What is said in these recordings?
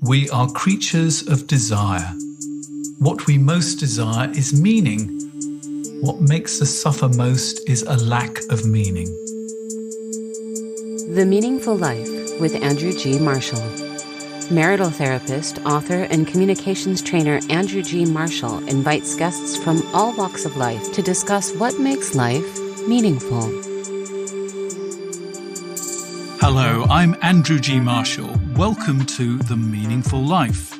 We are creatures of desire. What we most desire is meaning. What makes us suffer most is a lack of meaning. The Meaningful Life with Andrew G. Marshall. Marital therapist, author, and communications trainer Andrew G. Marshall invites guests from all walks of life to discuss what makes life meaningful. Hello, I'm Andrew G. Marshall. Welcome to The Meaningful Life.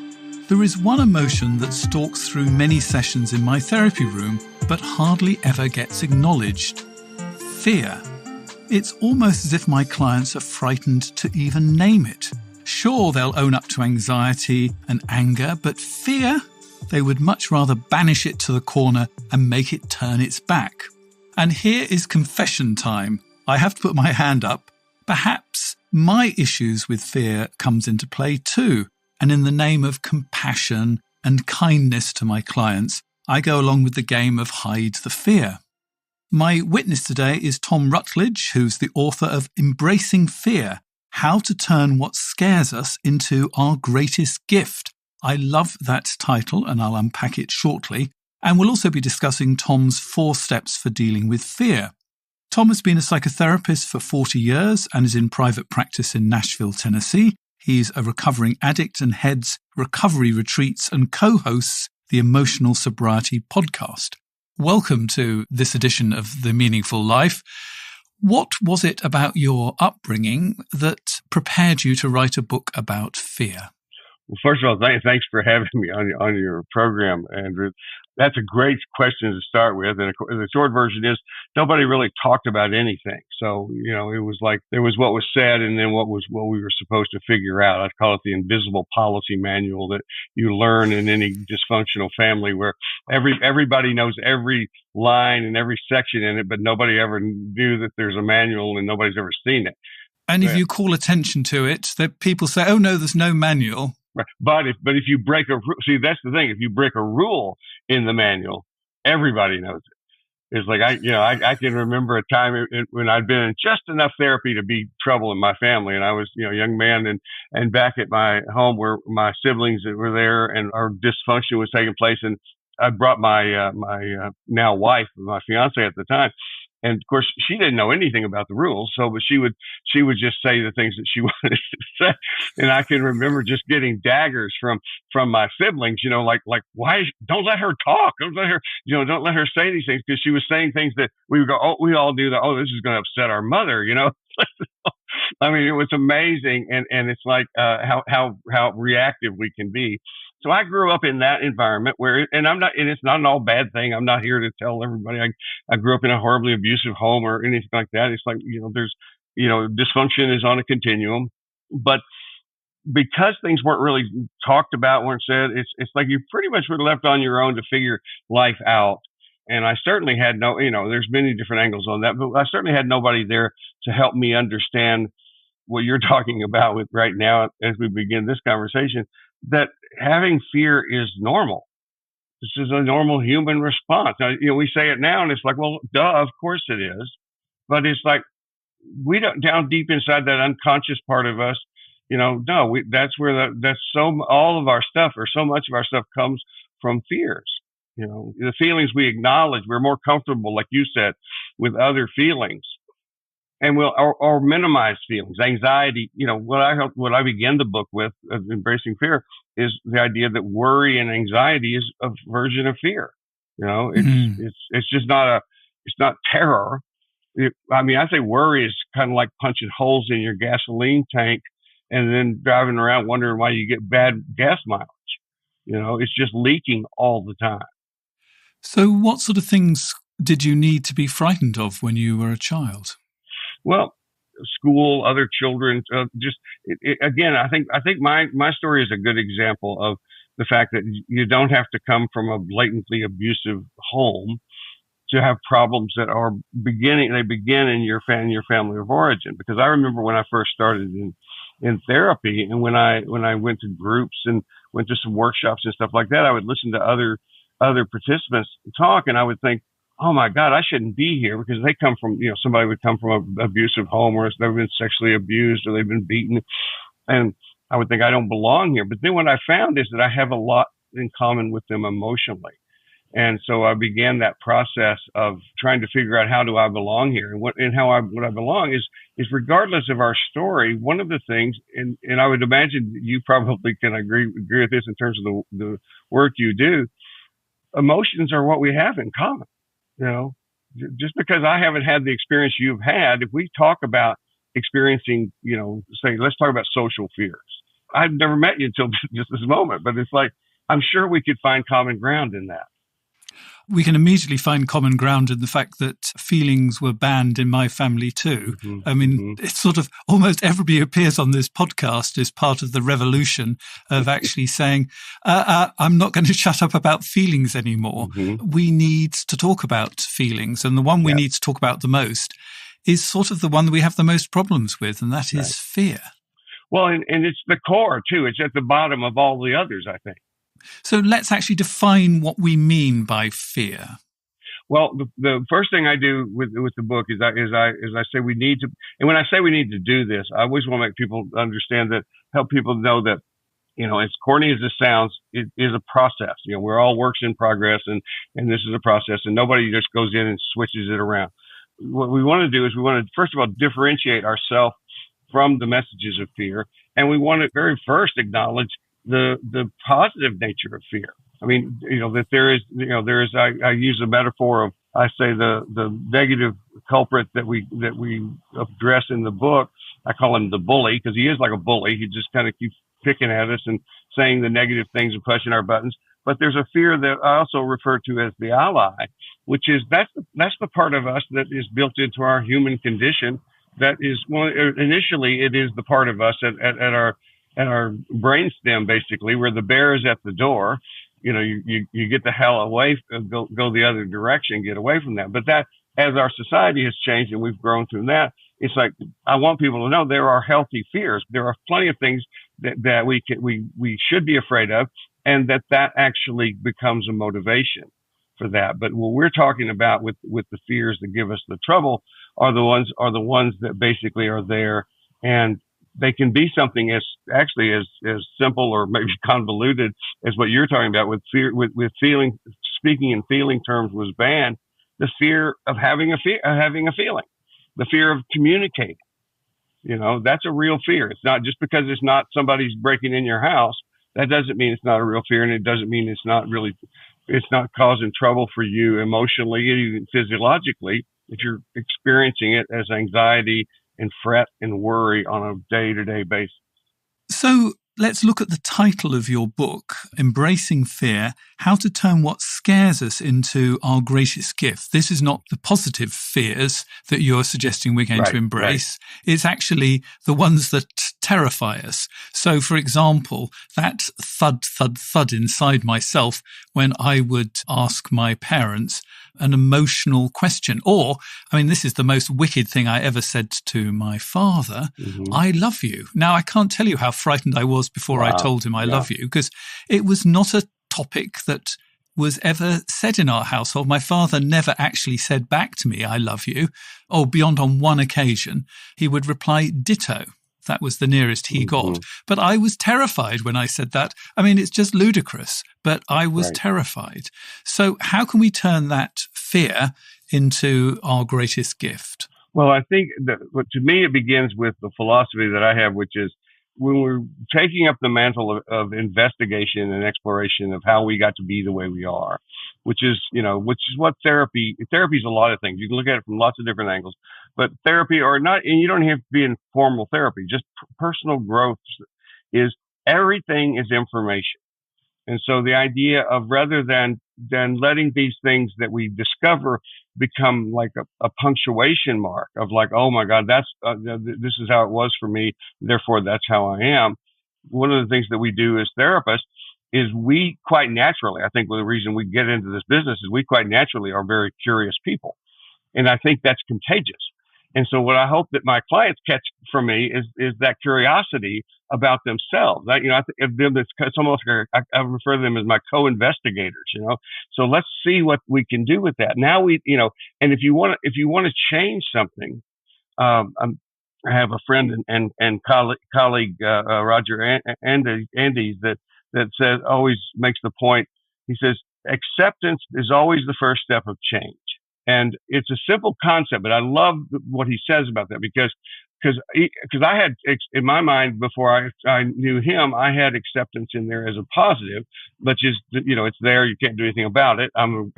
There is one emotion that stalks through many sessions in my therapy room, but hardly ever gets acknowledged. Fear. It's almost as if my clients are frightened to even name it. Sure, they'll own up to anxiety and anger, but fear? They would much rather banish it to the corner and make it turn its back. And here is confession time. I have to put my hand up. Perhaps my issues with fear comes into play too, and in the name of compassion and kindness to my clients, I go along with the game of hide the fear. My witness today is Thom Rutledge, who's the author of Embracing Fear, How to Turn What Scares Us into Our Greatest Gift. I love that title, and I'll unpack it shortly. And we'll also be discussing Thom's 4 steps for dealing with fear. Thom has been a psychotherapist for 40 years and is in private practice in Nashville, Tennessee. He's a recovering addict and heads recovery retreats and co-hosts the Emotional Sobriety podcast. Welcome to this edition of The Meaningful Life. What was it about your upbringing that prepared you to write a book about fear? Well, first of all, thanks for having me on your program, Andrew. That's a great question to start with. And the short version is nobody really talked about anything. So, it was like there was what was said and then what we were supposed to figure out. I'd call it the invisible policy manual that you learn in any dysfunctional family where everybody knows every line and every section in it, but nobody ever knew that there's a manual and nobody's ever seen it. And if you call attention to it, that people say, oh no, there's no manual. Right. But if you break that's the thing. If you break a rule in the manual, everybody knows it. It's like I can remember a time when I'd been in just enough therapy to be trouble in my family, and I was a young man and back at my home where my siblings were there and our dysfunction was taking place, and I brought my now wife, my fiance at the time. And of course, she didn't know anything about the rules. But she would just say the things that she wanted to say. And I can remember just getting daggers from my siblings, like, why, don't let her talk. Don't let her say these things. Cause she was saying things that we would go, oh, we all knew that, oh, this is going to upset our mother, I mean, it was amazing. And it's like, how reactive we can be. So I grew up in that environment and it's not an all bad thing. I'm not here to tell everybody I grew up in a horribly abusive home or anything like that. It's like, there's, dysfunction is on a continuum, but because things weren't really talked about, weren't said, it's like you pretty much were left on your own to figure life out. And I certainly had there's many different angles on that, but I certainly had nobody there to help me understand what you're talking about with right now as we begin this conversation, that having fear is normal. This is a normal human response. Now, we say it now and it's like, well, duh, of course it is. But it's like, we don't, down deep inside that unconscious part of us, that's where all of our stuff or so much of our stuff comes from fears. The feelings we acknowledge, we're more comfortable, like you said, with other feelings. And or minimize feelings, anxiety. What I began the book with, Embracing Fear, is the idea that worry and anxiety is a version of fear. It's just it's not terror. I say worry is kind of like punching holes in your gasoline tank and then driving around wondering why you get bad gas mileage. It's just leaking all the time. So what sort of things did you need to be frightened of when you were a child? Well, school, other children, again, I think my story is a good example of the fact that you don't have to come from a blatantly abusive home to have problems that begin in your family of origin. Because I remember when I first started in therapy, and when I went to groups and went to some workshops and stuff like that, I would listen to other participants talk, and I would think, oh my God, I shouldn't be here, because they come from, somebody would come from an abusive home where they've been sexually abused or they've been beaten. And I would think I don't belong here. But then what I found is that I have a lot in common with them emotionally. And so I began that process of trying to figure out how do I belong here, and what I belong is regardless of our story. One of the things, and I would imagine you probably can agree with this in terms of the work you do. Emotions are what we have in common. You know, just because I haven't had the experience you've had, if we talk about experiencing, say, let's talk about social fears. I've never met you until just this moment, but it's like, I'm sure we could find common ground in that. We can immediately find common ground in the fact that feelings were banned in my family too. Mm-hmm. I mean, It's sort of almost everybody who appears on this podcast is part of the revolution of actually saying, I'm not going to shut up about feelings anymore. Mm-hmm. We need to talk about feelings. And the one we need to talk about the most is sort of the one that we have the most problems with, and that is fear. Well, and it's the core too. It's at the bottom of all the others, I think. So let's actually define what we mean by fear. Well, the first thing I do with the book is I say we need to, and when I say we need to do this, I always want to make people understand that, help people know that, as corny as this sounds, it is a process. We're all works in progress, and this is a process, and nobody just goes in and switches it around. What we want to do is we want to, first of all, differentiate ourselves from the messages of fear, and we want to very first acknowledge the positive nature of fear. I mean, that there is, I use a metaphor of, I say the negative culprit that we address in the book. I call him the bully, because he is like a bully. He just kind of keeps picking at us and saying the negative things and pushing our buttons. But there's a fear that I also refer to as the ally, which is that's the part of us that is built into our human condition. That is, well, initially it is the part of us at our brainstem, basically, where the bear is at the door. You get the hell away, go the other direction, get away from that. But that, as our society has changed and we've grown through that, it's like, I want people to know there are healthy fears. There are plenty of things that we should be afraid of, and that actually becomes a motivation for that. But what we're talking about with the fears that give us the trouble are the ones that basically are there, and they can be something as simple or maybe convoluted as what you're talking about with fear, with feeling. Speaking in feeling terms was banned. The fear of having a feeling, the fear of communicating. That's a real fear. It's not just because it's not somebody's breaking in your house. That doesn't mean it's not a real fear, and it doesn't mean it's not causing trouble for you emotionally, even physiologically, if you're experiencing it as anxiety and fret and worry on a day-to-day basis. So let's look at the title of your book, Embracing Fear, How to Turn What Scares Us into Our Greatest Gift. This is not the positive fears that you're suggesting we're going to embrace. Right. It's actually the ones that terrify us. So, for example, that thud, thud, thud inside myself when I would ask my parents an emotional question. Or, this is the most wicked thing I ever said to my father. Mm-hmm. I love you. Now, I can't tell you how frightened I was before I told him I love you, because it was not a topic that was ever said in our household. My father never actually said back to me, I love you. Oh, beyond on one occasion, he would reply ditto. That was the nearest he got. But I was terrified when I said that. It's just ludicrous, but I was terrified. So how can we turn that fear into our greatest gift? Well, I think that, to me, it begins with the philosophy that I have, which is when we're taking up the mantle of investigation and exploration of how we got to be the way we are, which is what therapy is a lot of things. You can look at it from lots of different angles, but therapy or not, and you don't have to be in formal therapy, just personal growth is everything is information. And so the idea of, rather than letting these things that we discover become like a punctuation mark of like, oh my God, this is how it was for me, therefore that's how I am. One of the things that we do as therapists is we quite naturally, I think the reason we get into this business is we quite naturally are very curious people. And I think that's contagious. And so what I hope that my clients catch from me is that curiosity about themselves. I think it's almost like I refer to them as my co-investigators. So let's see what we can do with that. Now and if you want to change something, I have a friend and colleague Roger Andes that says, always makes the point. He says acceptance is always the first step of change, and it's a simple concept. But I love what he says about that because I had in my mind before I knew him, I had acceptance in there as a positive, but just it's there. You can't do anything about it. I'm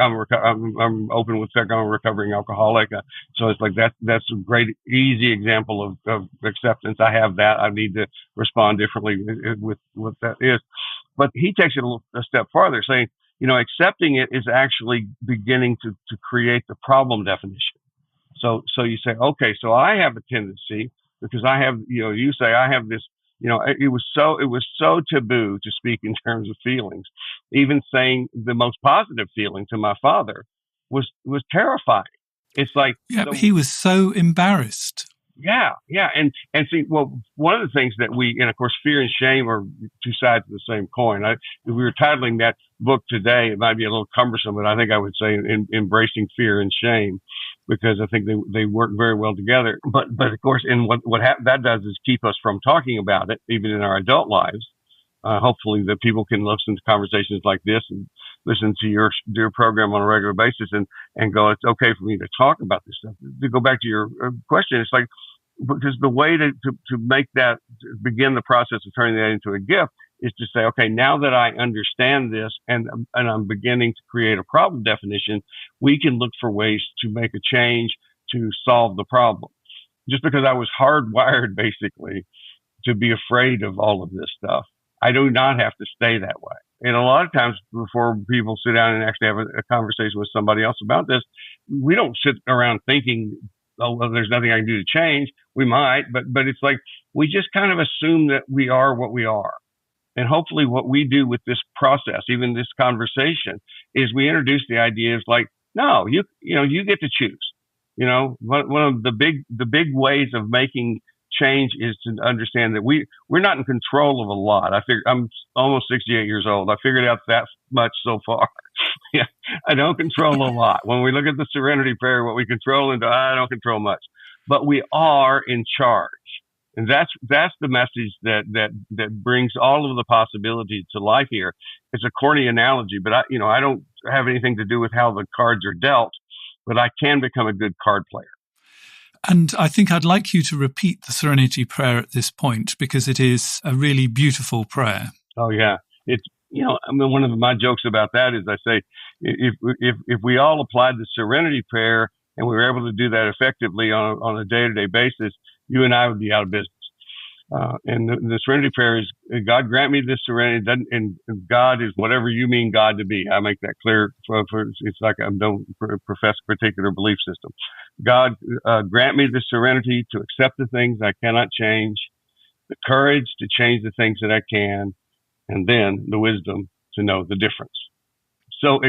open with fact. I'm a recovering alcoholic, so it's like that's a great easy example of acceptance. I have that. I need to respond differently with what that is. But he takes it a step farther, saying accepting it is actually beginning to create the problem definition. So you say, okay, so I have a tendency because I have, you say I have this, it was so taboo to speak in terms of feelings. Even saying the most positive feeling to my father was terrifying. It's like, he was so embarrassed. Yeah. And see, well, one of the things that and of course, fear and shame are two sides of the same coin. If we were titling that book today, it might be a little cumbersome, but I think I would say embracing fear and shame, because I think they work very well together. But of course, and what that does is keep us from talking about it, even in our adult lives. Hopefully that people can listen to conversations like this and listen to your program on a regular basis and go, it's okay for me to talk about this stuff. To go back to your question, it's like, because the way to make that, to begin the process of turning that into a gift is to say, okay, now that I understand this and I'm beginning to create a problem definition, we can look for ways to make a change to solve the problem. Just because I was hardwired basically to be afraid of all of this stuff, I do not have to stay that way. And a lot of times before people sit down and actually have a conversation with somebody else about this, we don't sit around thinking, oh, well, there's nothing I can do to change. We might, but it's like we just kind of assume that we are what we are. And hopefully what we do with this process, even this conversation, is we introduce the idea of like, no, you get to choose. One of the big ways of making change is to understand that we're not in control of a lot. I'm almost 68 years old. I figured out that much so far. Yeah, I don't control a lot. When we look at the serenity prayer, what we control into, I don't control much, but we are in charge. And that's the message that brings all of the possibilities to life here. It's a corny analogy, but I don't have anything to do with how the cards are dealt, but I can become a good card player. And I think I'd like you to repeat the Serenity Prayer at this point, because it is a really beautiful prayer. Oh, yeah. It's, one of my jokes about that is I say, if we all applied the Serenity Prayer and we were able to do that effectively on a day-to-day basis, you and I would be out of business. And the Serenity Prayer is, God grant me this serenity, and God is whatever you mean God to be. I make that clear. It's like I don't profess a particular belief system. God, grant me the serenity to accept the things I cannot change, the courage to change the things that I can, and then the wisdom to know the difference. So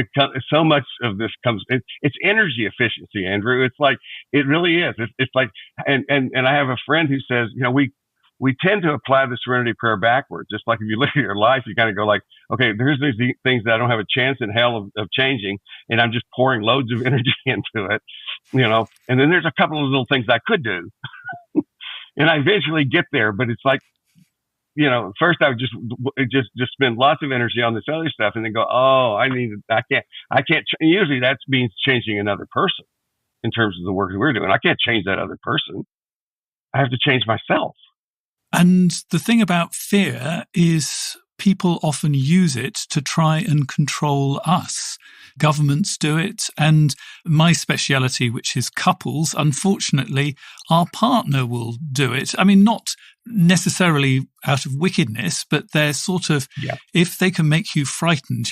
so much of this comes, it's energy efficiency, Andrew. It's like, it really is. It's like, and I have a friend who says, we tend to apply the Serenity Prayer backwards. Just like if you look at your life, you kind of go like, okay, there's these things that I don't have a chance in hell of changing, and I'm just pouring loads of energy into it, and then there's a couple of little things I could do. And I eventually get there, but it's like, first I would just spend lots of energy on this other stuff, and then go, oh, I can't. Usually that means changing another person in terms of the work that we're doing. I can't change that other person. I have to change myself. And the thing about fear is people often use it to try and control us. Governments do it. And my speciality, which is couples, unfortunately, our partner will do it. I mean, not necessarily out of wickedness, but they're sort of, if they can make you frightened,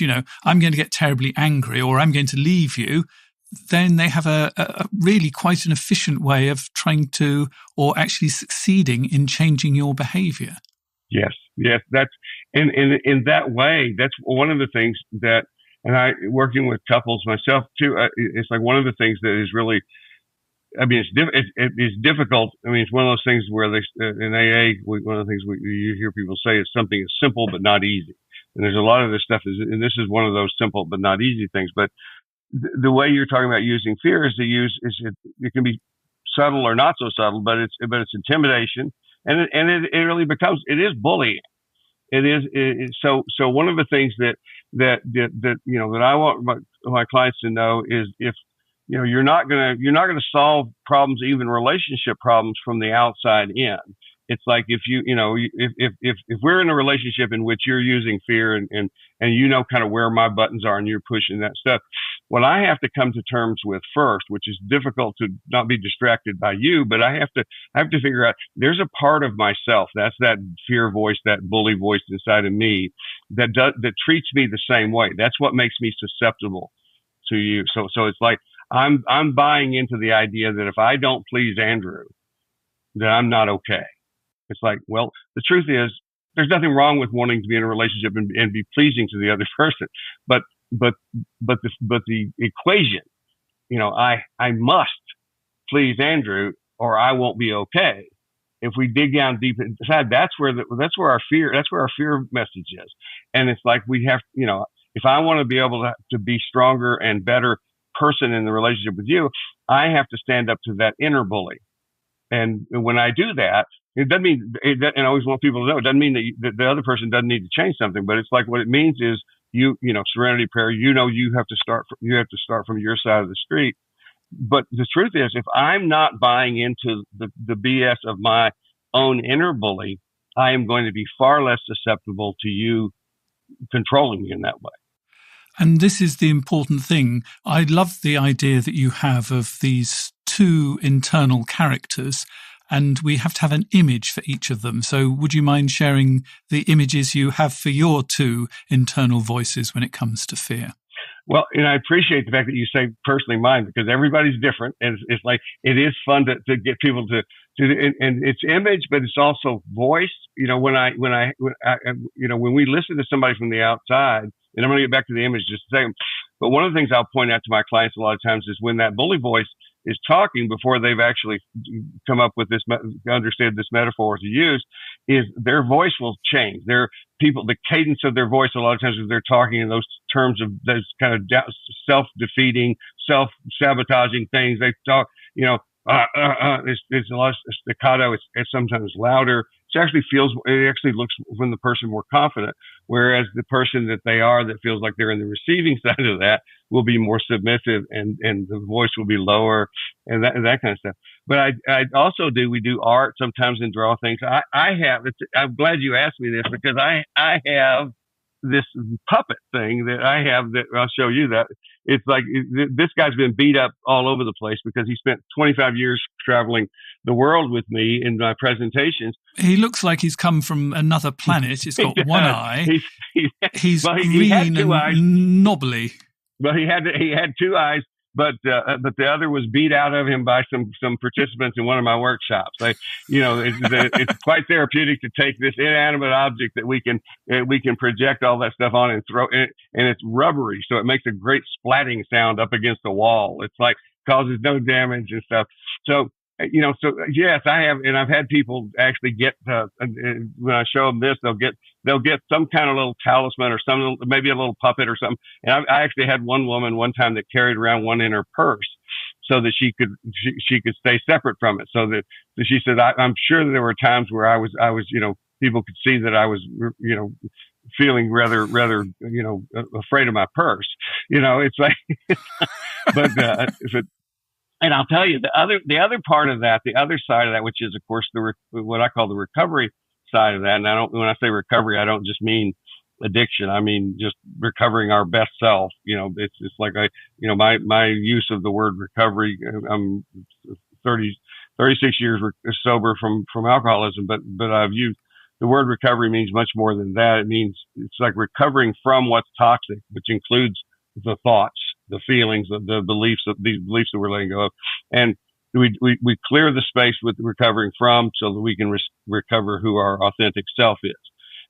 I'm going to get terribly angry or I'm going to leave you, then they have a really quite an efficient way of trying to, or actually succeeding in changing your behavior. Yes. That's in that way. That's one of the things that, and I working with couples myself too. It's like one of the things that is really, I mean, it's difficult. I mean, it's one of those things where in AA, one of the things you hear people say is something is simple but not easy. And there's a lot of this stuff and this is one of those simple but not easy things. But the way you're talking about using fear is it can be subtle or not so subtle, but it's intimidation, and it really becomes, it is bullying. So one of the things that I want my clients to know is, if you're not gonna solve problems, even relationship problems, from the outside in. It's like, if if we're in a relationship in which you're using fear, and kind of where my buttons are, and you're pushing that stuff, what I have to come to terms with first, which is difficult to not be distracted by you, but I have to figure out, there's a part of myself, that's that fear voice, that bully voice inside of me, that treats me the same way. That's what makes me susceptible to you. So it's like, I'm buying into the idea that if I don't please Andrew, that I'm not okay. It's like, well, the truth is, there's nothing wrong with wanting to be in a relationship and be pleasing to the other person, but the equation, I must please Andrew or I won't be okay. If we dig down deep inside, that's where our fear message is. And it's like, we have, if I want to be able to be stronger and better person in the relationship with you, I have to stand up to that inner bully. And when I do that, it doesn't mean, and I always want people to know, it doesn't mean that the other person doesn't need to change something, but it's like, what it means is, serenity prayer, you have to start from your side of the street. But the truth is, if I'm not buying into the BS of my own inner bully, I am going to be far less susceptible to you controlling me in that way. And this is the important thing. I love the idea that you have of these two internal characters, and we have to have an image for each of them. So would you mind sharing the images you have for your two internal voices when it comes to fear? Well, and I appreciate the fact that you say personally mine, because everybody's different. And it's like, it is fun to get people to and it's image, but it's also voice. When we listen to somebody from the outside, and I'm going to get back to the image just a second, but one of the things I'll point out to my clients a lot of times is, when that bully voice is talking, before they've actually come up with understand this metaphor to use, is their voice will change. The cadence of their voice, a lot of times, if they're talking in those terms of those kind of self-defeating, self-sabotaging things, they talk, it's a lot of staccato. It's sometimes louder. It actually looks, when the person more confident, whereas the person that feels like they're in the receiving side of that, will be more submissive, and the voice will be lower, and that kind of stuff. But I also we do art sometimes and draw things. I'm glad you asked me this, because I have this puppet thing that I have, that I'll show you. That it's like, this guy's been beat up all over the place because he spent 25 years traveling the world with me in my presentations. He looks like he's come from another planet. He's got one eye. He's green and knobbly. Well, he had two eyes, but the other was beat out of him by some participants in one of my workshops. It's quite therapeutic to take this inanimate object that we can project all that stuff on and throw it, and it's rubbery, so it makes a great splatting sound up against the wall. It's like, causes no damage and stuff. So yes, I have, and I've had people actually get, when I show them this, they'll get some kind of little talisman, or maybe a little puppet or something. And I actually had one woman one time that carried around one in her purse, so that she could stay separate from it. So that she said, I'm sure that there were times where I was, people could see that I was, feeling rather, afraid of my purse. It's like, but, and I'll tell you, the other part of that, the other side of that, which is, of course, what I call the recovery side of that. And when I say recovery, I don't just mean addiction. I mean just recovering our best self. It's like my use of the word recovery. I'm 36 years sober from alcoholism, but I've used the word recovery means much more than that. It means it's like recovering from what's toxic, which includes the thoughts, the feelings, the beliefs, these beliefs that we're letting go of. And we clear the space with recovering from, so that we can recover who our authentic self is.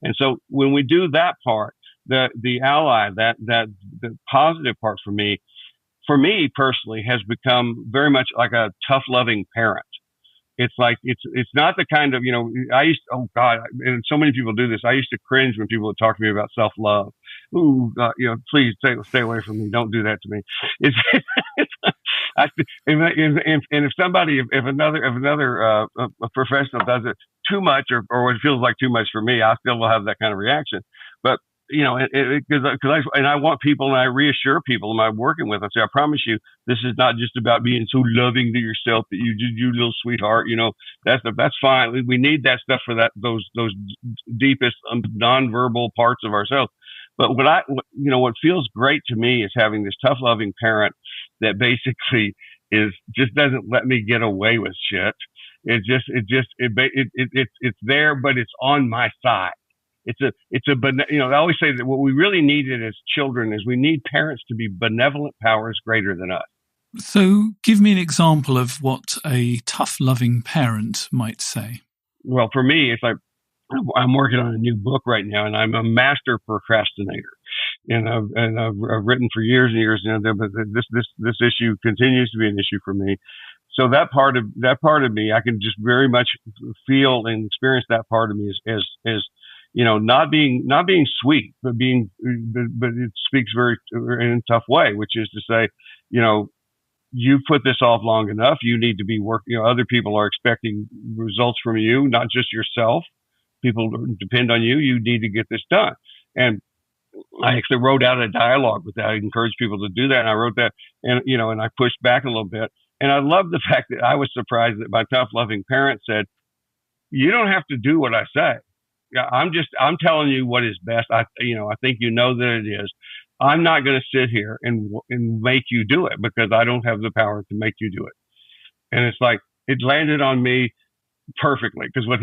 And so when we do that part, the ally, the positive part for me personally, has become very much like a tough, loving parent. It's like, it's not the kind of, oh God, and so many people do this. I used to cringe when people would talk to me about self-love. Ooh, please stay away from me. Don't do that to me. I, and if somebody, if another a professional does it too much, or it feels like too much for me, I still will have that kind of reaction. But I want people, and I reassure people I'm working with. I say, I promise you, this is not just about being so loving to yourself that you little sweetheart. That's fine. We need that stuff for those deepest nonverbal parts of ourselves. But what feels great to me is having this tough, loving parent that basically just doesn't let me get away with shit. It's there, but it's on my side. I always say that what we really needed as children is we need parents to be benevolent powers greater than us. So give me an example of what a tough, loving parent might say. Well, for me, it's like, I'm working on a new book right now, and I'm a master procrastinator. And I've written for years and years, but this issue continues to be an issue for me. So that part of me, I can just very much feel and experience that part of me as not being sweet, but it speaks very in a tough way, which is to say, you put this off long enough. You need to be working. Other people are expecting results from you, not just yourself. People depend on you. You need to get this done. And I actually wrote out a dialogue with that. I encouraged people to do that. And I wrote that, and I pushed back a little bit. And I love the fact that I was surprised that my tough, loving parent said, "You don't have to do what I say. I'm telling you what is best. I think that it is. I'm not going to sit here and make you do it because I don't have the power to make you do it." And it's like, it landed on me perfectly, because what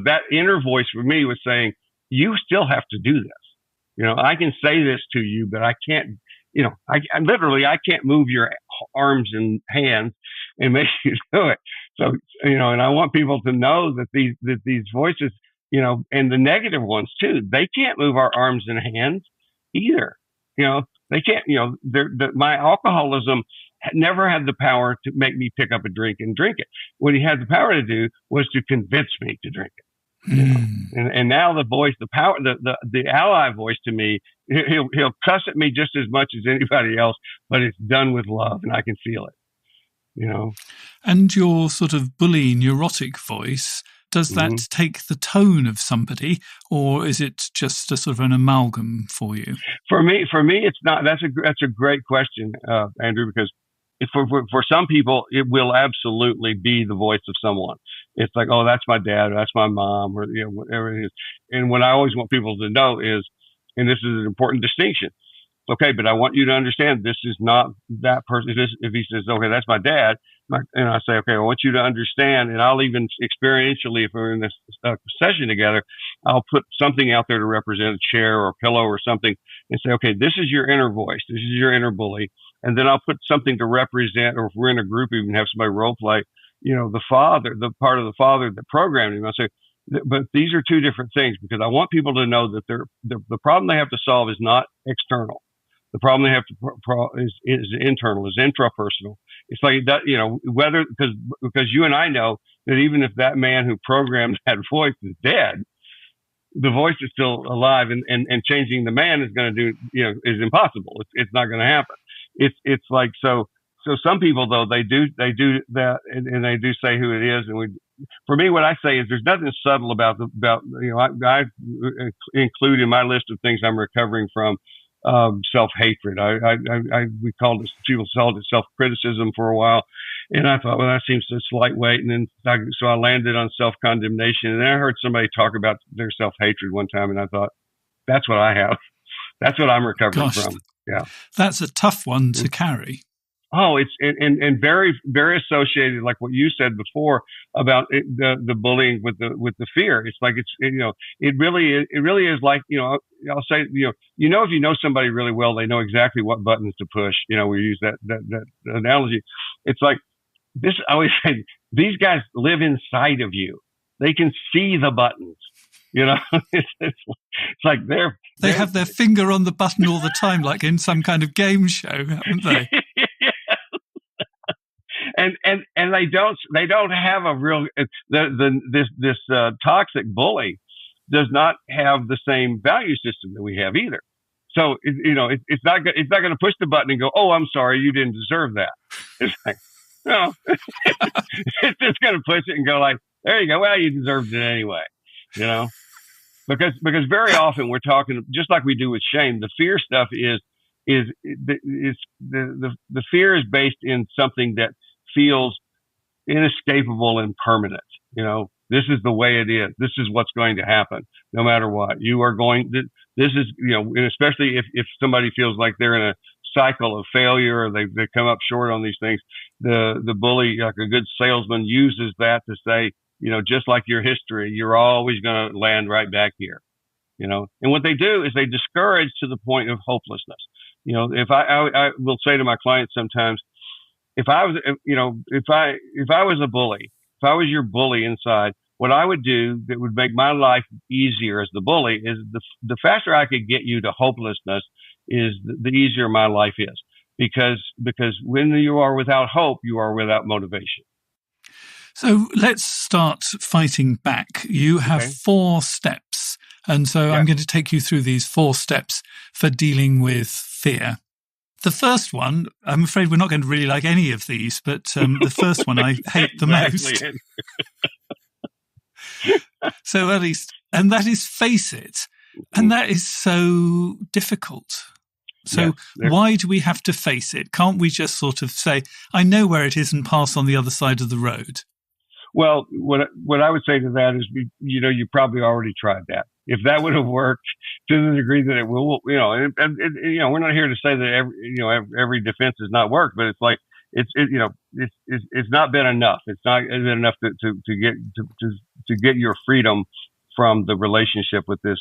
that inner voice for me was saying, you still have to do this. I can say this to you, but I can't, I can't move your arms and hands and make you do it. So, and I want people to know that these voices, and the negative ones too, they can't move our arms and hands either. They can't, my alcoholism never had the power to make me pick up a drink and drink it. What he had the power to do was to convince me to drink it. And now the voice, the power, the ally voice to me, he'll cuss at me just as much as anybody else, but it's done with love, and I can feel it. And your sort of bully, neurotic voice, does that take the tone of somebody, or is it just a sort of an amalgam for you? For me, it's not. That's a great question, Andrew, because for some people, it will absolutely be the voice of someone. It's like, oh, that's my dad, or that's my mom, or whatever it is. And what I always want people to know is, and this is an important distinction. Okay, but I want you to understand this is not that person. If he says, okay, that's my dad, and I say, okay, I want you to understand, and I'll even experientially, if we're in this session together, I'll put something out there to represent a chair or a pillow or something, and say, okay, this is your inner voice, this is your inner bully, and then I'll put something to represent, or if we're in a group, even have somebody role play, the father, the part of the father that programmed him. I say, but these are two different things, because I want people to know that the problem they have to solve is not external. The problem they have to is internal, is intrapersonal. It's like that, whether because you and I know that even if that man who programmed that voice is dead, the voice is still alive, and changing the man is going to do, is impossible. It's not going to happen. It's like, so some people though, they do that, and they do say who it is. And for me, what I say is there's nothing subtle about I include in my list of things I'm recovering from, self-hatred. We called it, people called it self-criticism for a while. And I thought, well, that seems so lightweight. And then, so I landed on self-condemnation. And then I heard somebody talk about their self-hatred one time. And I thought, that's what I have. That's what I'm recovering from. Yeah. That's a tough one to carry. Oh, it's and very, very associated, like what you said before about the bullying with the fear. It's like it really is like, I'll say, if you know somebody really well, they know exactly what buttons to push. We use that analogy. It's like this. I always say these guys live inside of you. They can see the buttons. It's like they have their finger on the button all the time, like in some kind of game show, haven't they? And they don't have a real this toxic bully does not have the same value system that we have either. So it's not going to push the button and go, oh, I'm sorry, you didn't deserve that. It's like, no, it's just going to push it and go like, there you go. Well, you deserved it anyway, you know, because very often we're talking just like we do with shame. The fear stuff is the fear is based in something that feels inescapable and permanent. You know, this is the way it is. This is what's going to happen no matter what. You are going, this is, you know, and especially if somebody feels like they're in a cycle of failure or they come up short on these things, the bully, like a good salesman, uses that to say, you know, just like your history, you're always going to land right back here, you know. And what they do is they discourage to the point of hopelessness. You know, if I will say to my clients sometimes, if I was, you know, if I was a bully, if I was your bully inside, what I would do that would make my life easier as the bully is the faster I could get you to hopelessness is the easier my life is, because when you are without hope, you are without motivation. So let's start fighting back. You have 4 steps. And so I'm going to take you through these 4 steps for dealing with fear. The first one, I'm afraid we're not going to really like any of these, but the first one I hate the most. So at least, and that is face it. And that is so difficult. So why do we have to face it? Can't we just sort of say, I know where it is and pass on the other side of the road? Well, what I would say to that is, you know, you probably already tried that. If that would have worked to the degree that it will, you know, and you know, we're not here to say that every defense has not worked, but it's like it's not been enough. It's not been enough to get your freedom from the relationship with this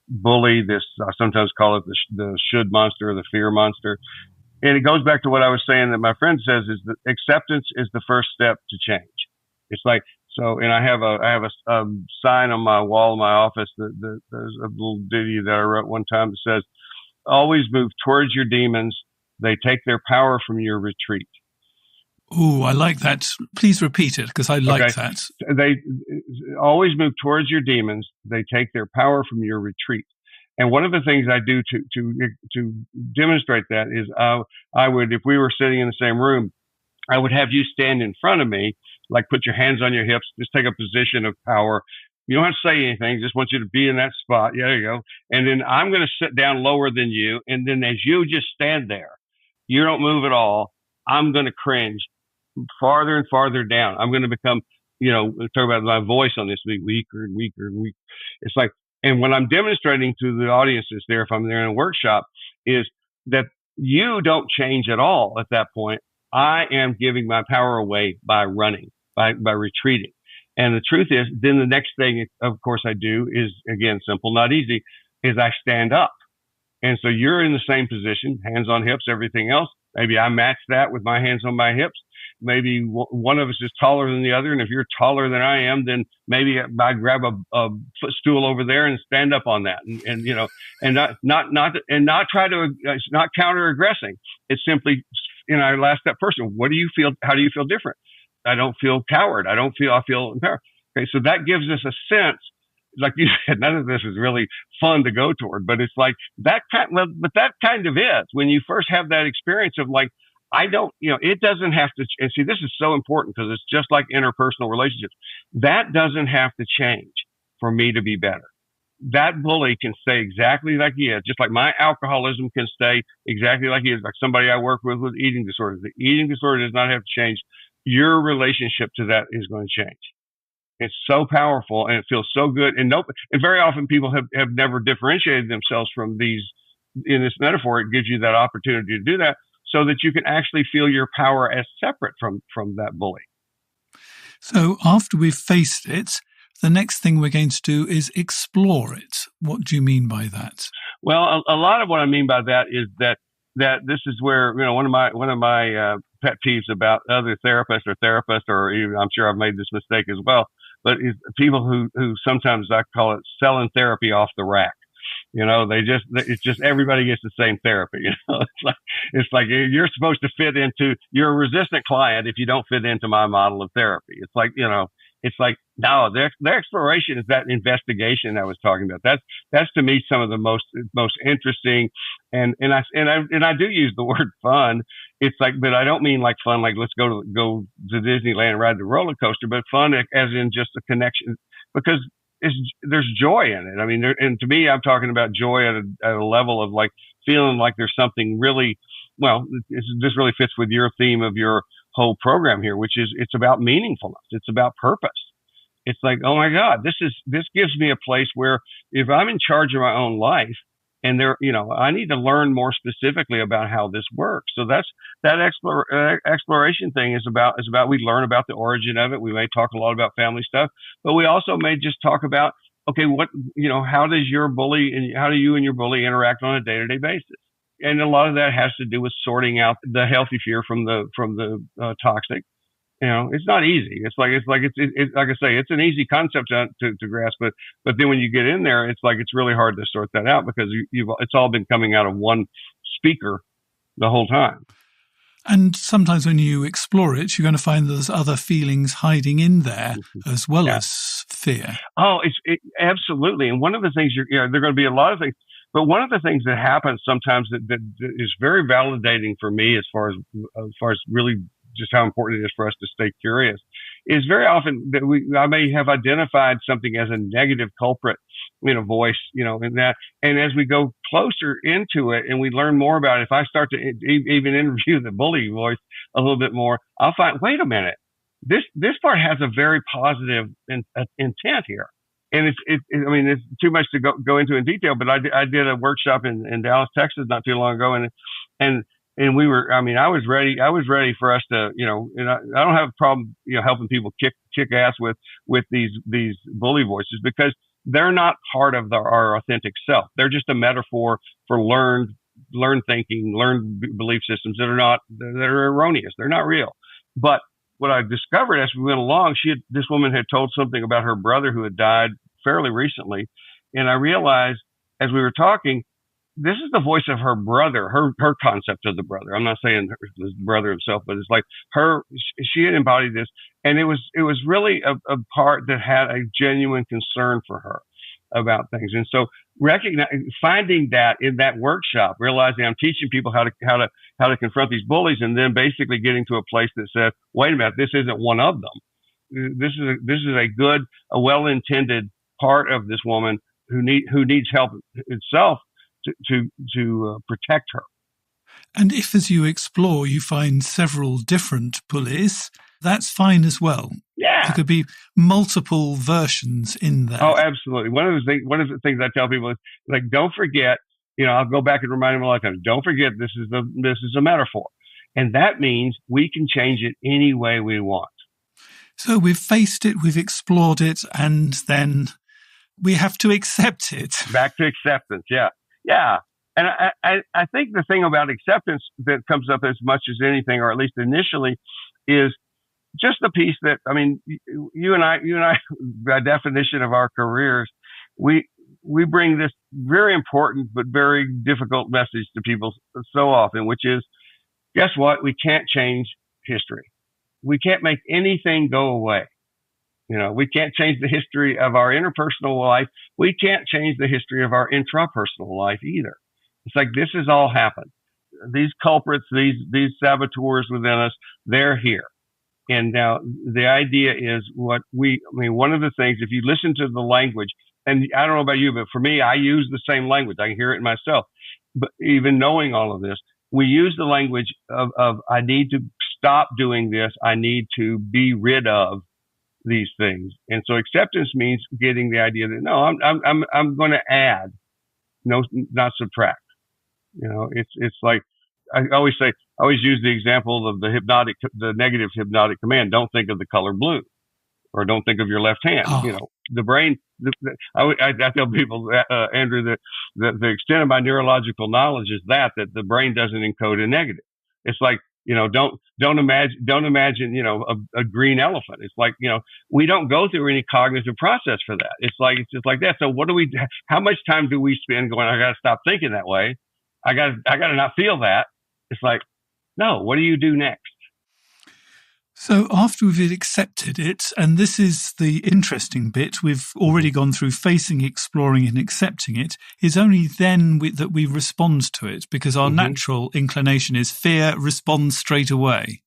bully. This, I sometimes call it the should monster or the fear monster. And it goes back to what I was saying that my friend says is that acceptance is the first step to change. It's like, so, and I have a sign on my wall in my office that there's a little ditty that I wrote one time that says, always move towards your demons. They take their power from your retreat. Oh, I like that. Please repeat it, because I like that. They always move towards your demons. They take their power from your retreat. And one of the things I do to demonstrate that is I would, if we were sitting in the same room, I would have you stand in front of me, like put your hands on your hips, just take a position of power. You don't have to say anything, just want you to be in that spot. Yeah, there you go. And then I'm going to sit down lower than you. And then as you just stand there, you don't move at all. I'm going to cringe farther and farther down. I'm going to become, you know, talk about my voice on this, be weaker and weaker and weaker. It's like, and what I'm demonstrating to the audiences there, if I'm there in a workshop, is that you don't change at all at that point. I am giving my power away by running, by retreating. And the truth is, then the next thing, of course, I do is, again, simple, not easy, is I stand up. And so you're in the same position, hands on hips, everything else. Maybe I match that with my hands on my hips. Maybe one of us is taller than the other. And if you're taller than I am, then maybe I grab a footstool over there and stand up on that. And you know, and not try to, it's not counter aggressing. It's simply, you know, I ask that person, what do you feel? How do you feel different? I don't feel coward. I feel empowered. Okay. So that gives us a sense, like you said, none of this is really fun to go toward, but it's like that but that kind of is when you first have that experience of like, I don't, you know, it doesn't have to, and see, this is so important because it's just like interpersonal relationships. That doesn't have to change for me to be better. That bully can stay exactly like he is, just like my alcoholism can stay exactly like he is, like somebody I work with eating disorders. The eating disorder does not have to change. Your relationship to that is going to change. It's so powerful and it feels so good. And very often people have never differentiated themselves from these. In this metaphor, it gives you that opportunity to do that so that you can actually feel your power as separate from that bully. So after we've faced it, the next thing we're going to do is explore it. What do you mean by that? Well, a lot of what I mean by that is that this is where, you know, one of my pet peeves about other therapists, or even, I'm sure I've made this mistake as well, but is people who sometimes I call it selling therapy off the rack. You know, it's just everybody gets the same therapy. You know, it's like you're supposed to fit into, you're a resistant client if you don't fit into my model of therapy. It's like, you know, It's like, no, the exploration is that investigation I was talking about. That's to me some of the most interesting, and I do use the word fun. It's like, but I don't mean like fun like let's go to Disneyland and ride the roller coaster, but fun as in just a connection, because there's joy in it. I mean, and to me, I'm talking about joy at a level of like feeling like there's something really, well, this really fits with your theme of your whole program here, which is it's about meaningfulness. It's about purpose. It's like, oh my God, this gives me a place where if I'm in charge of my own life, and I need to learn more specifically about how this works. So that exploration thing is about we learn about the origin of it. We may talk a lot about family stuff, but we also may just talk about, okay, how does your bully and how do you and your bully interact on a day-to-day basis? And a lot of that has to do with sorting out the healthy fear from the toxic. It's not easy. It's like I say, it's an easy concept to grasp, but then when you get in there, it's like it's really hard to sort that out because it's all been coming out of one speaker the whole time. And sometimes when you explore it, you're going to find there's other feelings hiding in there as well as fear. Oh, absolutely. And one of the things there are going to be a lot of things, but one of the things that happens sometimes that is very validating for me as far as really just how important it is for us to stay curious, is very often that I may have identified something as a negative culprit in a voice, in that. And as we go closer into it and we learn more about it, if I start to even interview the bully voice a little bit more, I'll find, wait a minute, this part has a very positive intent here. And it's too much to go into in detail, but I did a workshop in Dallas, Texas not too long ago. And we were, I was ready for us to, and I don't have a problem, helping people kick ass with these bully voices, because they're not part of our authentic self. They're just a metaphor for learned thinking, learned belief systems that are erroneous. They're not real. But what I discovered as we went along, this woman had told something about her brother who had died fairly recently. And I realized as we were talking, this is the voice of her brother, her concept of the brother. I'm not saying the brother himself, but it's like she had embodied this. And it was really a part that had a genuine concern for her about things. And so finding that in that workshop, realizing I'm teaching people how to confront these bullies, and then basically getting to a place that says, wait a minute, this isn't one of them. This is a well-intended part of this woman who needs help itself to protect her. And if, as you explore, you find several different bullies, that's fine as well. Yeah, there could be multiple versions in there. Oh, absolutely. One of the things I tell people is, like, don't forget. I'll go back and remind them a lot of times. Don't forget, this is a metaphor, and that means we can change it any way we want. So we've faced it, we've explored it, and then we have to accept it. Back to acceptance. Yeah. Yeah. And I think the thing about acceptance that comes up as much as anything, or at least initially, is just the piece that, you and I, by definition of our careers, we bring this very important but very difficult message to people so often, which is, guess what? We can't change history. We can't make anything go away. We can't change the history of our interpersonal life. We can't change the history of our intrapersonal life either. It's like, this has all happened. These culprits, these saboteurs within us, they're here. And now the idea is one of the things, if you listen to the language, and I don't know about you, but for me, I use the same language. I can hear it in myself. But even knowing all of this, we use the language of I need to stop doing this. I need to be rid of these things. And so acceptance means getting the idea that, no, I'm going to add, no, not subtract. It's like, I always use the example of the negative hypnotic command. Don't think of the color blue, or don't think of your left hand. Oh. The brain, I tell people, Andrew, that the extent of my neurological knowledge is that the brain doesn't encode a negative. It's like, don't imagine, a green elephant. It's like, we don't go through any cognitive process for that. It's just like that. So how much time do we spend going, I got to stop thinking that way. I got to not feel that. It's like, no, what do you do next? So after we've accepted it, and this is the interesting bit, we've already gone through facing, exploring and accepting it, is only then that we respond to it, because our natural inclination is fear, respond straight away.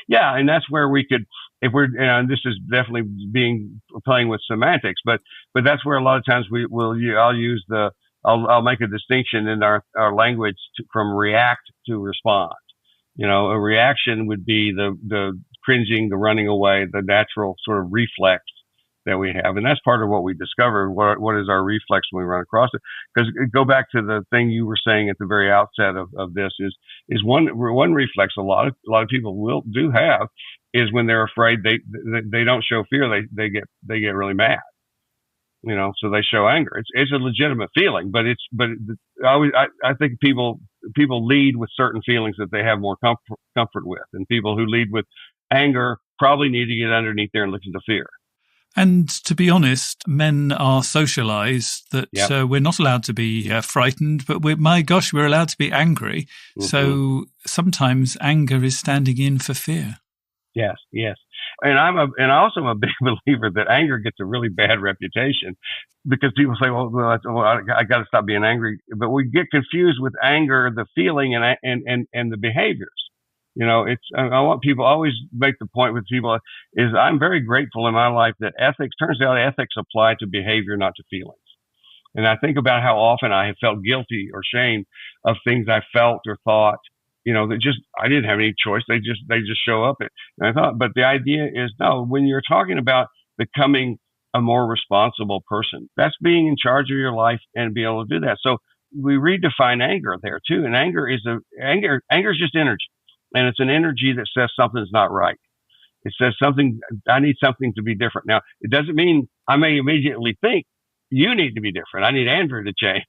Yeah, and that's where we could, if we're, and this is definitely playing with semantics, but that's where a lot of times I'll make a distinction in our language from react to respond. A reaction would be the cringing, the running away, the natural sort of reflex that we have. And that's part of what we discovered. What is our reflex when we run across it? Because go back to the thing you were saying at the very outset of this is one reflex a lot of people do have is when they're afraid they don't show fear, they get really mad. So they show anger. It's a legitimate feeling, but I think people lead with certain feelings that they have more comfort with, and people who lead with anger probably need to get underneath there and listen to fear. And to be honest, men are socialized that we're not allowed to be frightened, but we're allowed to be angry. So sometimes anger is standing in for fear. Yes. And I also am a big believer that anger gets a really bad reputation because people say, well, I got to stop being angry. But we get confused with anger, the feeling and the behaviors. I want people always make the point with people is I'm very grateful in my life that turns out ethics apply to behavior, not to feelings. And I think about how often I have felt guilty or shame of things I felt or thought, that I didn't have any choice. They just show up. And I thought, but the idea is no, when you're talking about becoming a more responsible person, that's being in charge of your life and be able to do that. So we redefine anger there too. And anger is just energy. And it's an energy that says something's not right. It says I need something to be different. Now, it doesn't mean I may immediately think you need to be different. I need Andrew to change,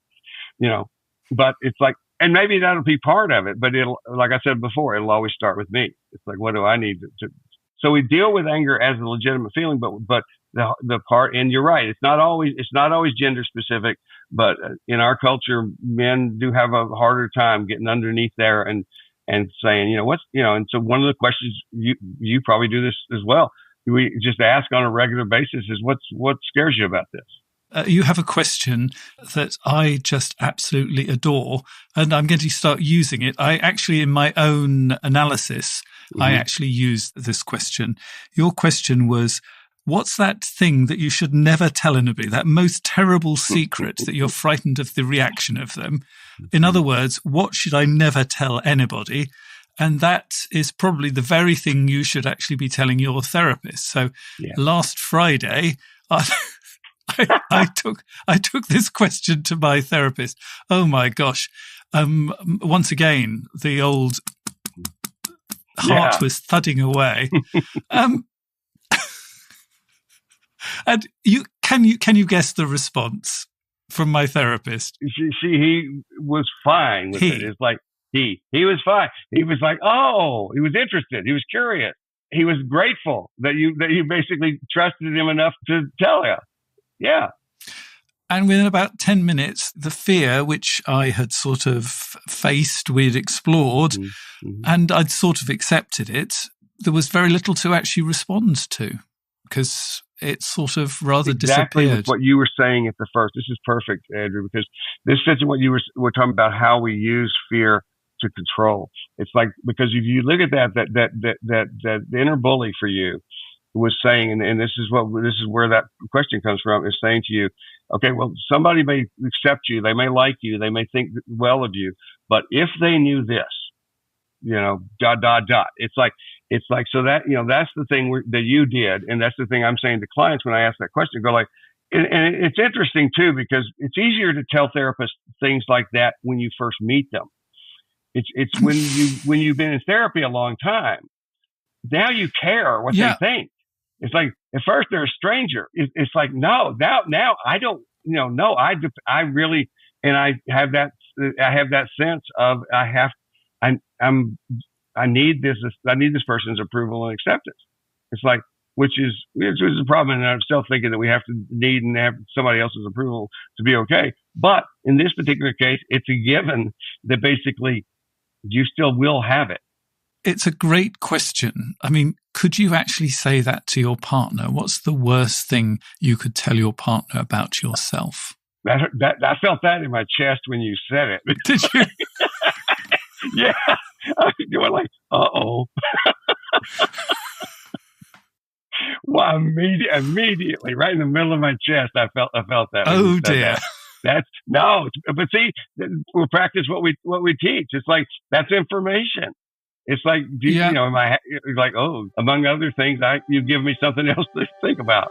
but it's like, and maybe that'll be part of it, but like I said before, it'll always start with me. It's like, what do I need to so we deal with anger as a legitimate feeling, but the part, and you're right, it's not always gender specific, but in our culture, men do have a harder time getting underneath there and saying, and so one of the questions you probably do this as well. We just ask on a regular basis is what scares you about this? You have a question that I just absolutely adore, and I'm going to start using it. I actually, in my own analysis, I actually used this question. Your question was, what's that thing that you should never tell anybody, that most terrible secret that you're frightened of the reaction of them? In other words, what should I never tell anybody? And that is probably the very thing you should actually be telling your therapist. So last Friday, I took this question to my therapist. Oh my gosh. Once again, the old heart was thudding away. And can you guess the response from my therapist? He was fine with it. It's like he was fine. He was like, oh, he was interested. He was curious. He was grateful that you basically trusted him enough to tell you. Yeah. And within about 10 minutes, the fear, which I had sort of faced, we'd explored, and I'd sort of accepted it, there was very little to actually respond to because it sort of rather exactly disappeared. What you were saying at the first. This is perfect, Andrew, because this fits in what you were talking about, how we use fear to control. It's like, because if you look at that inner bully for you was saying, and this is where that question comes from, is saying to you, okay, well, somebody may accept you, they may like you, they may think well of you, but if they knew this, It's like, so that, that's the thing that you did. And that's the thing I'm saying to clients when I ask that question, go like, and it's interesting too, because it's easier to tell therapists things like that when you first meet them. It's when you've been in therapy a long time, now you care what they think. It's like, at first they're a stranger. It's like, no, now I don't, no, I really, and I have that sense of, I need this person's approval and acceptance. It's like, which is a problem in itself, thinking that we have to need and have somebody else's approval to be okay. But in this particular case, it's a given that basically you still will have it. It's a great question. I mean, could you actually say that to your partner? What's the worst thing you could tell your partner about yourself? I felt that in my chest when you said it. Did you? Yeah. I was going like, uh-oh. Well, immediately, right in the middle of my chest, I felt that. Oh dear. But see, we practice what we teach. It's like, that's information. It's like, like, oh, among other things, you give me something else to think about.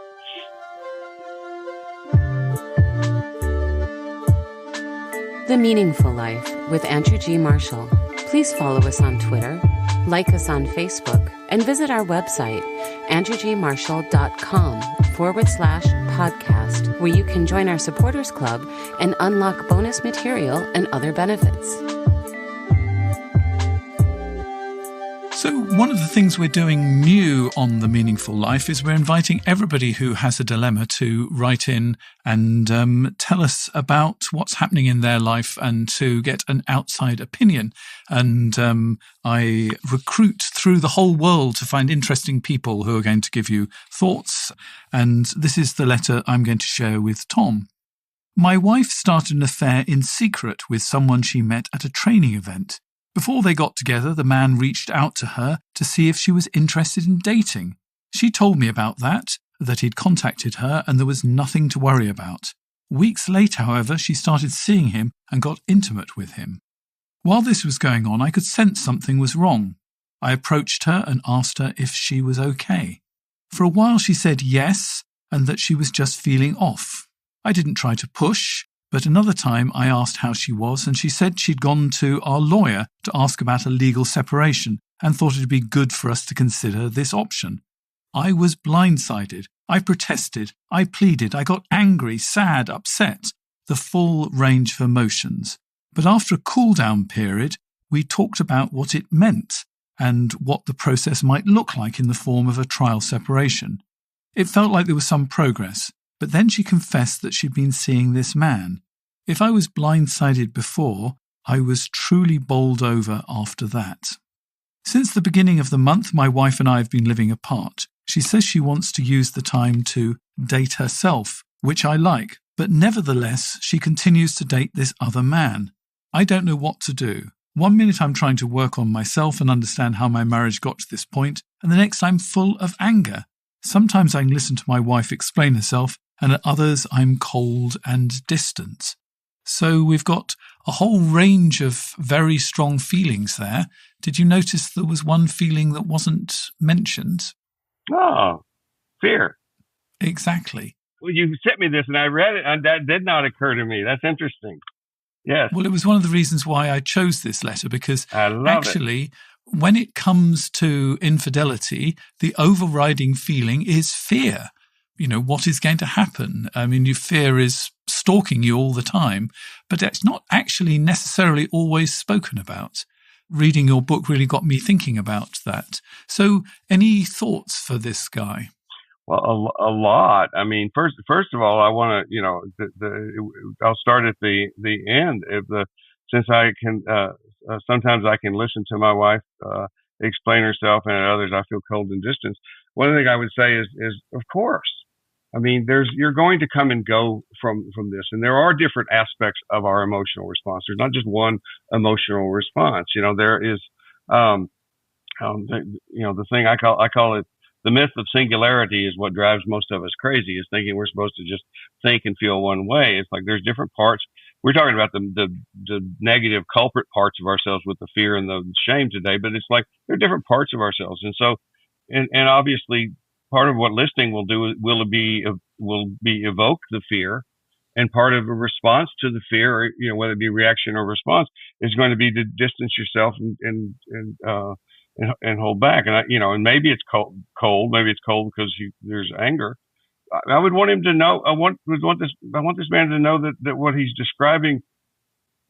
The Meaningful Life with Andrew G. Marshall. Please follow us on Twitter, like us on Facebook, and visit our website, andrewgmarshall.com/podcast, where you can join our supporters club and unlock bonus material and other benefits. So one of the things we're doing new on The Meaningful Life is we're inviting everybody who has a dilemma to write in and tell us about what's happening in their life and to get an outside opinion. And I recruit through the whole world to find interesting people who are going to give you thoughts. And this is the letter I'm going to share with Tom. My wife started an affair in secret with someone she met at a training event. Before they got together, the man reached out to her to see if she was interested in dating. She told me about that he'd contacted her and there was nothing to worry about. Weeks later, however, she started seeing him and got intimate with him. While this was going on, I could sense something was wrong. I approached her and asked her if she was okay. For a while she said yes and that she was just feeling off. I didn't try to push. But another time I asked how she was and she said she'd gone to our lawyer to ask about a legal separation and thought it'd be good for us to consider this option. I was blindsided. I protested. I pleaded. I got angry, sad, upset, the full range of emotions. But after a cool-down period, we talked about what it meant and what the process might look like in the form of a trial separation. It felt like there was some progress. But then she confessed that she'd been seeing this man. If I was blindsided before, I was truly bowled over after that. Since the beginning of the month, my wife and I have been living apart. She says she wants to use the time to date herself, which I like, but nevertheless, she continues to date this other man. I don't know what to do. One minute I'm trying to work on myself and understand how my marriage got to this point, and the next I'm full of anger. Sometimes I can listen to my wife explain herself, and at others I'm cold and distant. So we've got a whole range of very strong feelings there. Did you notice there was one feeling that wasn't mentioned? Oh, fear. Exactly. Well, you sent me this and I read it and that did not occur to me. That's interesting. Yes. Well, it was one of the reasons why I chose this letter because actually, when it comes to infidelity, the overriding feeling is fear. You know, what is going to happen? I mean, your fear is stalking you all the time, but it's not actually necessarily always spoken about. Reading your book really got me thinking about that. So any thoughts for this guy? Well, a lot. I mean, first of all, I want to, I'll start at the end. Since I can, sometimes I can listen to my wife explain herself, and at others I feel cold and distant. One thing I would say is of course. I mean, you're going to come and go from this, and there are different aspects of our emotional response. There's not just one emotional response. You know, there is, the thing I call it the myth of singularity is what drives most of us crazy. Is thinking we're supposed to just think and feel one way. It's like there's different parts. We're talking about the negative culprit parts of ourselves with the fear and the shame today, but it's like there are different parts of ourselves, and so, and obviously. Part of what listening will do will be evoke the fear, and part of a response to the fear, or, whether it be reaction or response, is going to be to distance yourself and hold back. And and maybe it's cold, maybe it's cold because there's anger. I would want him to know. I want this man to know that what he's describing,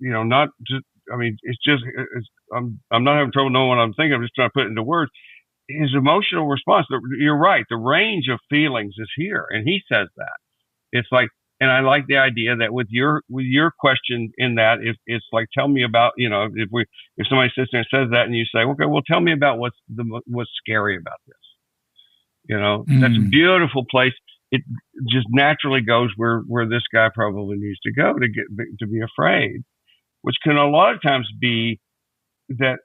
not just. I mean, I'm not having trouble knowing what I'm thinking. I'm just trying to put it into words. His emotional response, you're right, the range of feelings is here. And he says that. It's like And I like the idea that with your question in that, if it's like, tell me about, if somebody sits there and says that, and you say, okay, well, tell me about what's scary about this. That's a beautiful place. It just naturally goes where this guy probably needs to go to be afraid, which can a lot of times be that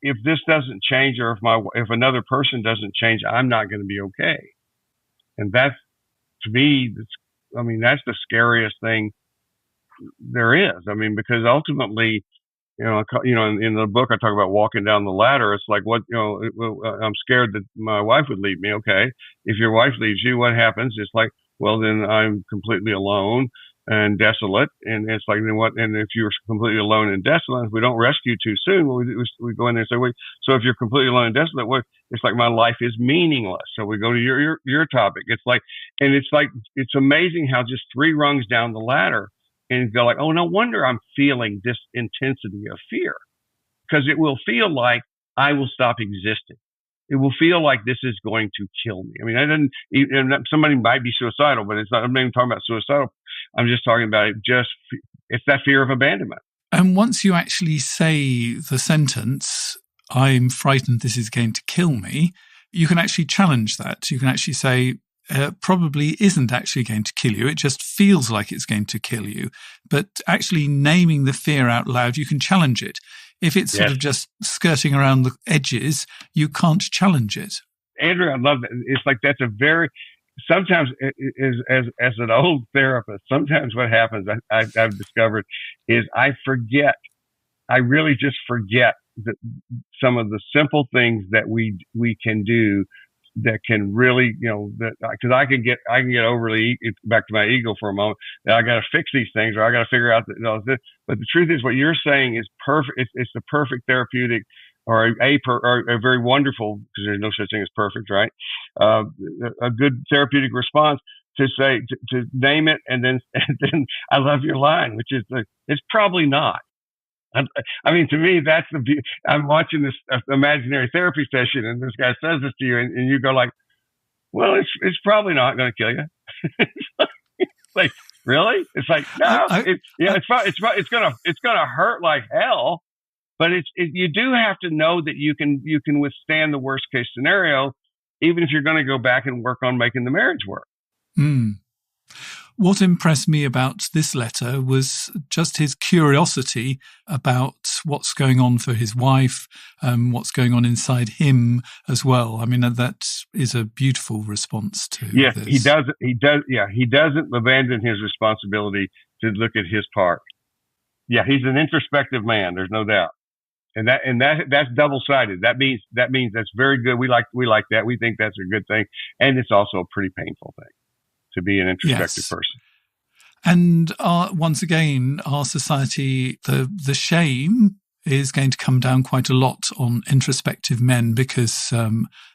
if this doesn't change, or if another person doesn't change, I'm not going to be okay. And that's, to me, that's the scariest thing there is. Because ultimately, in the book, I talk about walking down the ladder. It's like, I'm scared that my wife would leave me. Okay. If your wife leaves you, what happens? It's like, well, then I'm completely alone and desolate. And it's like, then what? And if you're completely alone and desolate, if we don't rescue too soon, we go in there and say, wait, so if you're completely alone and desolate, it's like my life is meaningless. So we go to your topic. It's like, it's amazing how just 3 rungs down the ladder, and go like, oh, no wonder I'm feeling this intensity of fear, because it will feel like I will stop existing. It will feel like this is going to kill me. Somebody might be suicidal, but it's not. I'm not even talking about suicidal. I'm just talking about it's that fear of abandonment. And once you actually say the sentence, I'm frightened this is going to kill me, you can actually challenge that. You can actually say, probably isn't actually going to kill you. It just feels like it's going to kill you. But actually naming the fear out loud, you can challenge it. If it's sort of just skirting around the edges, you can't challenge it. Andrew, I love that. It's like sometimes as an old therapist, sometimes what happens, I've discovered, is I really just forget some of the simple things that we can do that can really, because I can get overly, back to my ego for a moment, that I got to fix these things, or I got to figure out that. But the truth is, what you're saying is perfect. It's the perfect therapeutic, or a very wonderful, because there's no such thing as perfect, right? A good therapeutic response to say, to name it, and then I love your line, which is it's probably not. To me, that's I'm watching this imaginary therapy session, and this guy says this to you, and you go like, well, it's probably not going to kill you. It's like, really? It's like, no, it's going to hurt like hell, but you do have to know that you can withstand the worst case scenario, even if you're going to go back and work on making the marriage work. What impressed me about this letter was just his curiosity about what's going on for his wife, what's going on inside him as well. That is a beautiful response to this. He does. He doesn't abandon his responsibility to look at his part. Yeah, he's an introspective man. There's no doubt. And that's double-sided. That means that's very good. We like that. We think that's a good thing. And it's also a pretty painful thing to be an introspective person. And once again, our society, the shame is going to come down quite a lot on introspective men, because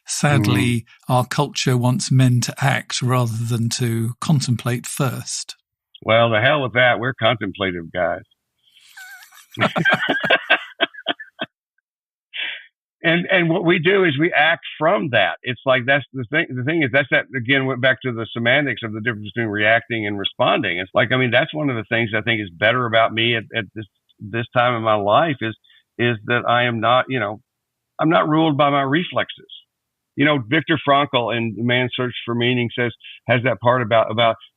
sadly, our culture wants men to act rather than to contemplate first. Well, the hell with that. We're contemplative guys. And what we do is we act from that. It's like, that's the thing. The thing is, that's that, again, went back to the semantics of the difference between reacting and responding. It's like, that's one of the things I think is better about me at this time in my life is that I am not, I'm not ruled by my reflexes. Viktor Frankl in Man's Search for Meaning has that part about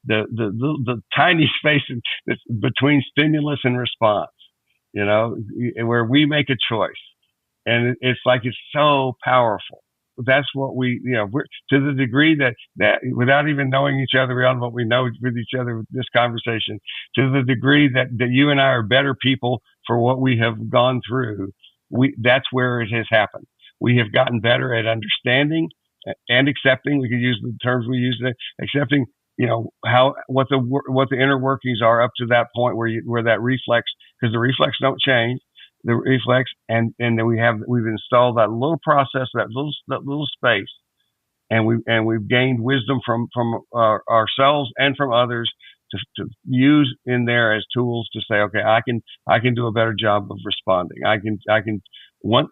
the tiny space between stimulus and response, where we make a choice. And it's like, it's so powerful. That's what we're to the degree that without even knowing each other beyond what we know with each other with this conversation, to the degree that you and I are better people for what we have gone through, that's where it has happened. We have gotten better at understanding and accepting. We could use the terms we use today, accepting, what the inner workings are up to that point where that reflex, because the reflex don't change. The reflex, and then we've installed that little process, that little space, and we've gained wisdom from ourselves and from others to use in there as tools to say, okay, I can do a better job of responding. I can once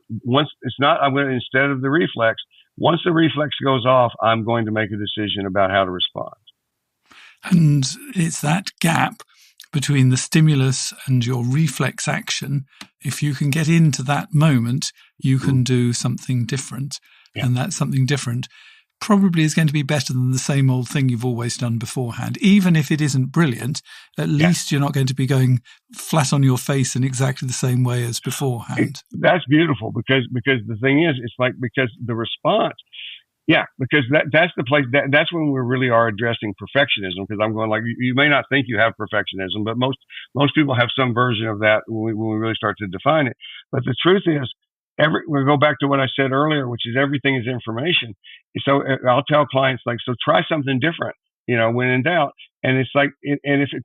it's not, I'm going to, instead of the reflex, once the reflex goes off, I'm going to make a decision about how to respond. And it's that gap between the stimulus and your reflex action. If you can get into that moment, you can do something different. Yeah. And that something different probably is going to be better than the same old thing you've always done beforehand. Even if it isn't brilliant, at least you're not going to be going flat on your face in exactly the same way as beforehand. That's beautiful because the thing is, it's like, because the response, because that's the place, that's when we really are addressing perfectionism, because I'm going like, you may not think you have perfectionism, but most people have some version of that when we really start to define it. But the truth is, we go back to what I said earlier, which is everything is information. So I'll tell clients, like, so try something different, when in doubt. And it's like, and if it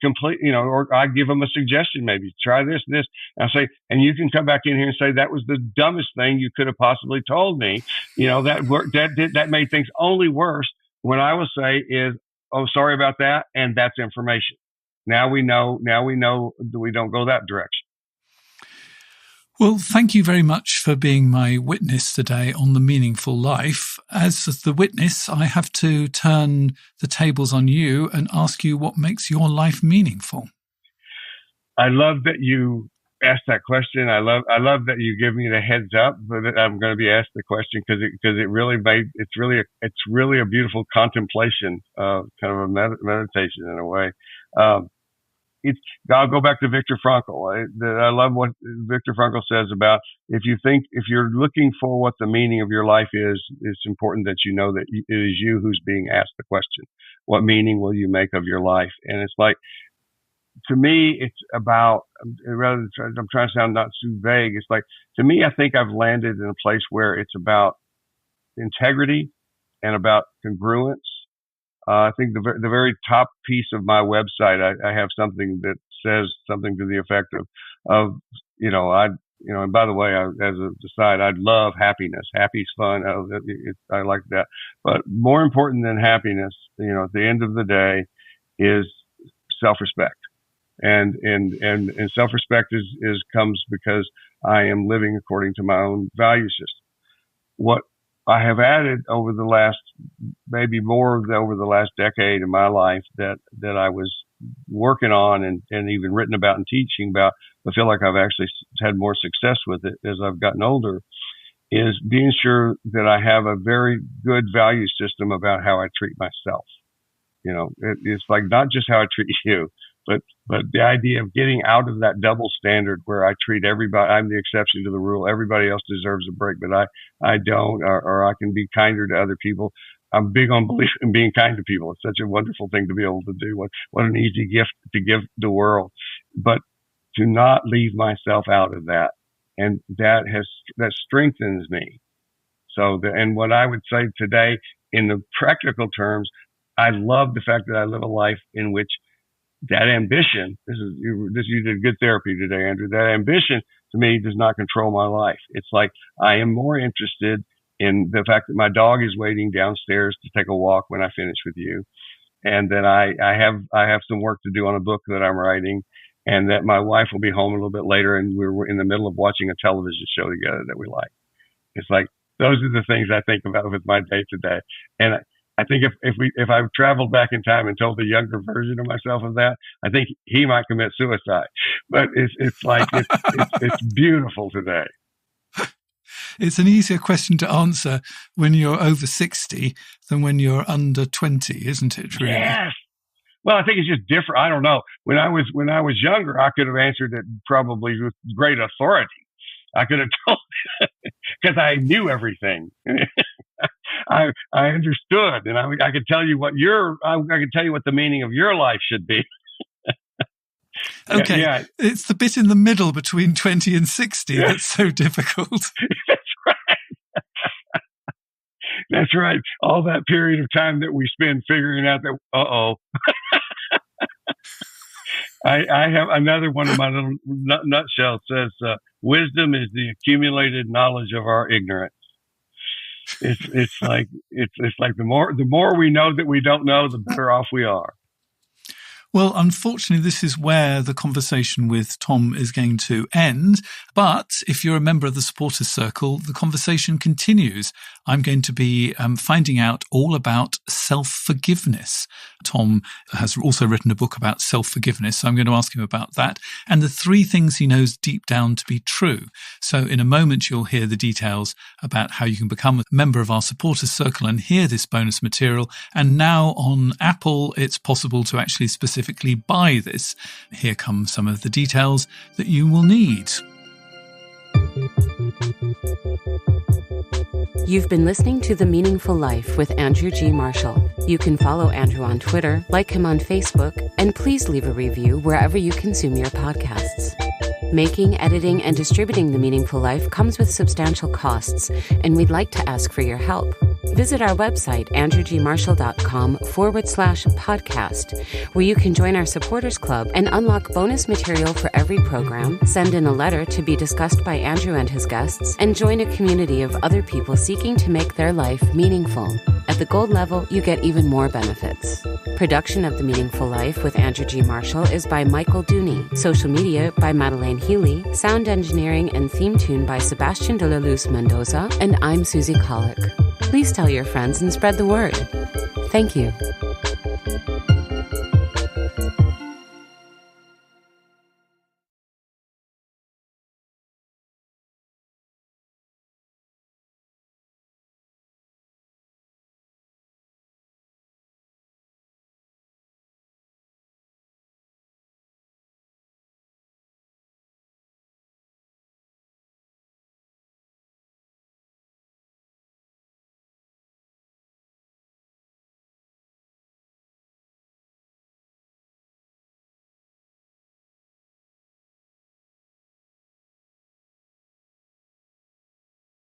or I give them a suggestion, maybe try this. And I say, and you can come back in here and say, that was the dumbest thing you could have possibly told me. That made things only worse. What I will say is, oh, sorry about that. And that's information. Now we know that we don't go that direction. Well, thank you very much for being my witness today on The Meaningful Life. As the witness, I have to turn the tables on you and ask you what makes your life meaningful. I love that you asked that question. I love that you give me the heads up that I'm going to be asked the question, because it's really a beautiful contemplation, kind of a meditation in a way. I'll go back to Viktor Frankl. I love what Viktor Frankl says about, if you're looking for what the meaning of your life is, it's important that you know that it is you who's being asked the question. What meaning will you make of your life? And it's like, to me, it's about, rather than, I'm trying to sound not too vague, it's like, to me, I think I've landed in a place where it's about integrity and about congruence. I think the very top piece of my website, I have something that says something to the effect of and by the way, as a aside, I love happiness. Happy's fun. I like that. But more important than happiness, at the end of the day, is self-respect. And self-respect comes because I am living according to my own value system. What I have added over the last decade in my life that I was working on and even written about and teaching about, I feel like I've actually had more success with it as I've gotten older, is being sure that I have a very good value system about how I treat myself. It's like not just how I treat you, but the idea of getting out of that double standard where I treat everybody, I'm the exception to the rule, everybody else deserves a break, but I don't, or I can be kinder to other people. I'm big on belief in being kind to people. It's such a wonderful thing to be able to do. What an easy gift to give the world. But to not leave myself out of that. And that strengthens me. And what I would say today in the practical terms, I love the fact that I live a life in which that ambition, you did good therapy today, Andrew. That ambition to me does not control my life. It's like I am more interested in the fact that my dog is waiting downstairs to take a walk when I finish with you, and that I have some work to do on a book that I'm writing, and that my wife will be home a little bit later, and we're in the middle of watching a television show together that we like. It's like those are the things I think about with my day to day, and I think if I traveled back in time and told the younger version of myself of that, I think he might commit suicide. But it's beautiful today. It's an easier question to answer when you're over 60 than when you're under 20, isn't it? Really? Yes. Well, I think it's just different. I don't know. When I was younger, I could have answered it probably with great authority. I could have told because I knew everything. I understood, and I could tell you I could tell you what the meaning of your life should be. Okay, yeah. It's the bit in the middle between 20 and 60 that's so difficult. That's right. That's right. All that period of time that we spend figuring out that, I have another one of my little nutshells says, wisdom is the accumulated knowledge of our ignorance. It's like the more we know that we don't know, the better off we are. Well, unfortunately, this is where the conversation with Thom is going to end. But if you're a member of the Supporters Circle, the conversation continues. I'm going to be finding out all about self-forgiveness. Thom has also written a book about self-forgiveness, so I'm going to ask him about that and the 3 things he knows deep down to be true. So in a moment, you'll hear the details about how you can become a member of our Supporters Circle and hear this bonus material. And now on Apple, it's possible to actually specifically buy this. Here come some of the details that you will need. You've been listening to The Meaningful Life with Andrew G. Marshall. You can follow Andrew on Twitter, like him on Facebook, and please leave a review wherever you consume your podcasts. Making, editing, and distributing The Meaningful Life comes with substantial costs, and we'd like to ask for your help. Visit our website, andrewgmarshall.com/podcast, where you can join our supporters club and unlock bonus material for every program, send in a letter to be discussed by Andrew and his guests, and join a community of other people seeking to make their life meaningful. At the gold level, you get even more benefits. Production of The Meaningful Life with Andrew G. Marshall is by Michael Dooney. Social media by Madeleine Healy. Sound engineering and theme tune by Sebastian de la Luz Mendoza. And I'm Susie Colick. Please tell your friends and spread the word. Thank you.